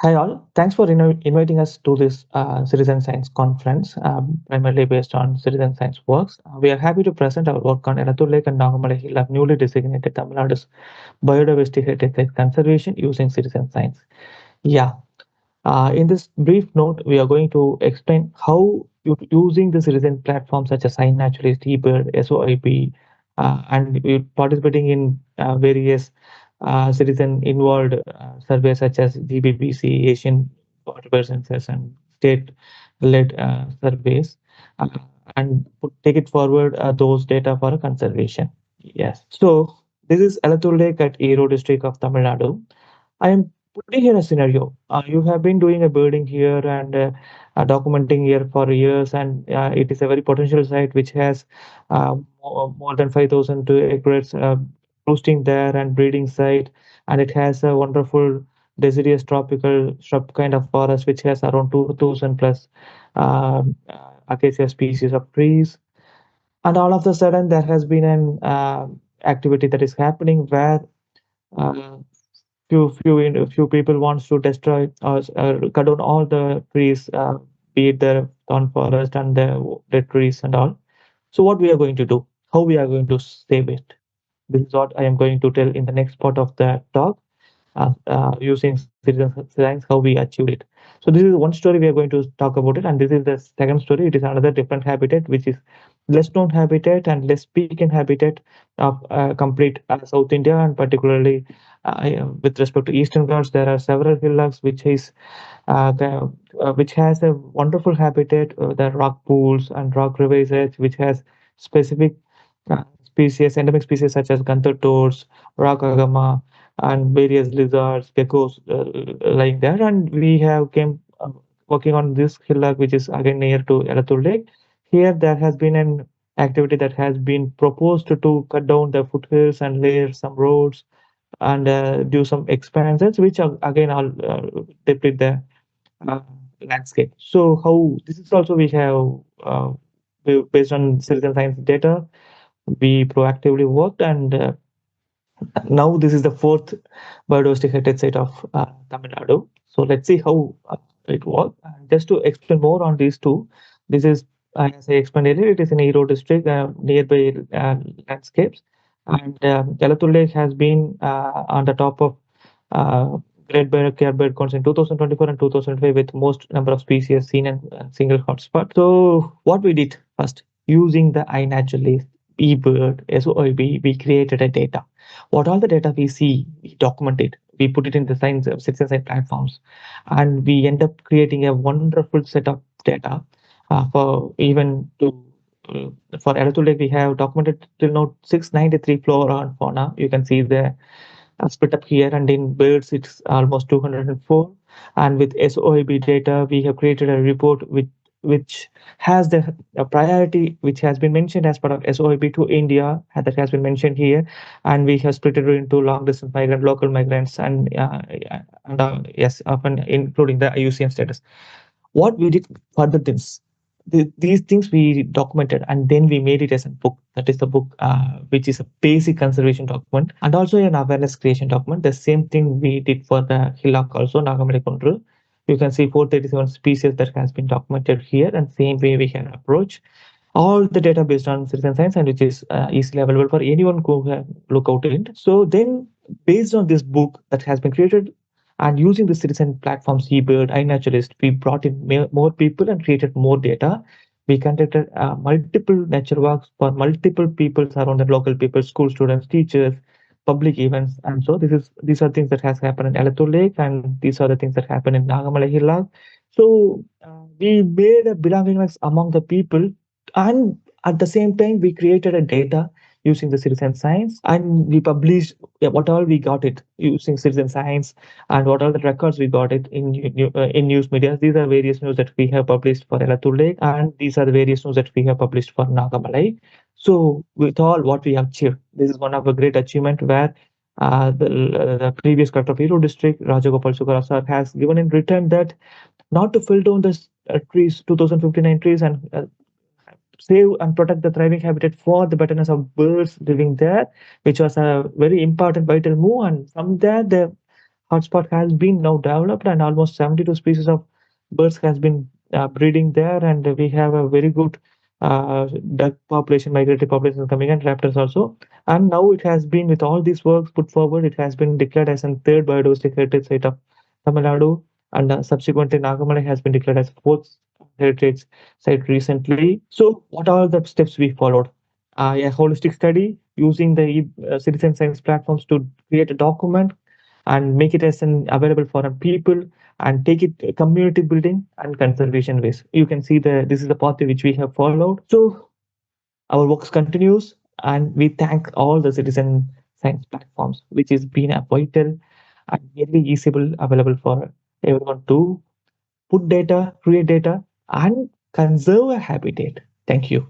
Hi all, thanks for inviting us to this citizen science conference, primarily based on citizen science works. We are happy to present our work on Elathur Lake and Nagamalai Hillock, newly designated Tamil Nadu's biodiversity heritage site conservation using citizen science. Yeah, in this brief note, we are going to explain how using the citizen platforms such as iNaturalist, eBird, SOIP, and we participating in various citizen involved surveys such as GBBC, Asian Water Census, and state-led surveys, uh, and take it forward those data for conservation. Yes. So this is Elathur Lake at Ero district of Tamil Nadu. I am putting here a scenario. You have been doing a birding here and documenting here for years, and it is a very potential site which has more than 5,000 acres roosting there and breeding site, and it has a wonderful deciduous tropical shrub kind of forest which has around 2,000 plus acacia species of trees. And all of a sudden, there has been an activity that is happening where uh, few people wants to destroy or cut down all the trees, be it the thorn forest and the dead trees and all. So what we are going to do? How we are going to save it? This is what I am going to tell in the next part of the talk, using citizen science, how we achieved it. So this is one story we are going to talk about it, and this is the second story. It is another different habitat, which is less known habitat and less peak habitat of complete South India, and particularly with respect to Eastern Ghats, there are several hillocks which has a wonderful habitat, the rock pools and rock crevices, which has specific endemic species such as gunther toads, rock agama, and various lizards, geckos lying there. And we have came working on this hillock, which is again near to Elathur Lake. Here, there has been an activity that has been proposed to cut down the foothills and lay some roads and do some expansions, which again all deplete the uh, landscape. So how this is also we have based on citizen science data, we proactively worked, and now this is the fourth biodiversity heritage site of Tamil Nadu. So let's see how it works. And just to explain more on these two, this is, as I explained earlier, it is in Ero district, nearby landscapes. And Elathur Lake has been on the top of uh, Great Barrier Care Bird Counts in 2024 and 2025 with most number of species seen in single hotspot. So what we did first, using the iNaturalist, eBird, SOIB, we created a data. What all the data we see, we document it, we put it in the science citizen science platforms, and we end up creating a wonderful set of data for even to uh, for Elathur Lake, we have documented till now 693 flora and fauna. You can see the split up here, and in birds it's almost 204. And with SOIB data, we have created a report which has the priority which has been mentioned as part of SOIB to India, that has been mentioned here, and we have split it into long distance migrant, local migrants, and yes, often including the IUCN status. What we did further things, these things we documented, and then we made it as a book. That is the book, which is a basic conservation document and also an awareness creation document. The same thing we did for the hillock also, Nagamali Kundru. You can see 437 species that has been documented here, and same way we can approach all the data based on citizen science, and which is easily available for anyone who can look out in it. So then, based on this book that has been created and using the citizen platforms, eBird, iNaturalist, we brought in more people and created more data. We conducted multiple nature walks for multiple people around the local people, school students, teachers, public events, and so these are things that has happened in Elathur Lake, and these are the things that happen in Nagamala Hillock. So we made a belongingness among the people, and at the same time we created a data using the citizen science, and we published, yeah, what all we got it using citizen science, and what are the records we got it in news media. These are various news that we have published for Elathur Lake, and these are the various news that we have published for Nagamalai. So with all what we have achieved, this is one of a great achievement where the previous collector of Hero district, Rajagopal Sukara sir, has given in return that not to fill down the trees, 2059 trees, and save and protect the thriving habitat for the betterness of birds living there, which was a very important vital move. And from there, the hotspot has been now developed, and almost 72 species of birds has been breeding there, and we have a very good duck population, migratory population coming, and raptors also. And now it has been, with all these works put forward, it has been declared as a third biodiversity heritage site of Tamil Nadu, and subsequently Nagamalai has been declared as fourth heritage site recently. So, what are the steps we followed? A holistic study using the citizen science platforms to create a document and make it as an available for a people, and take it community building and conservation ways. You can see the this is the path which we have followed. So our works continues, and we thank all the citizen science platforms, which has been a vital and very easily available for everyone to put data, create data, and conserve a habitat. Thank you.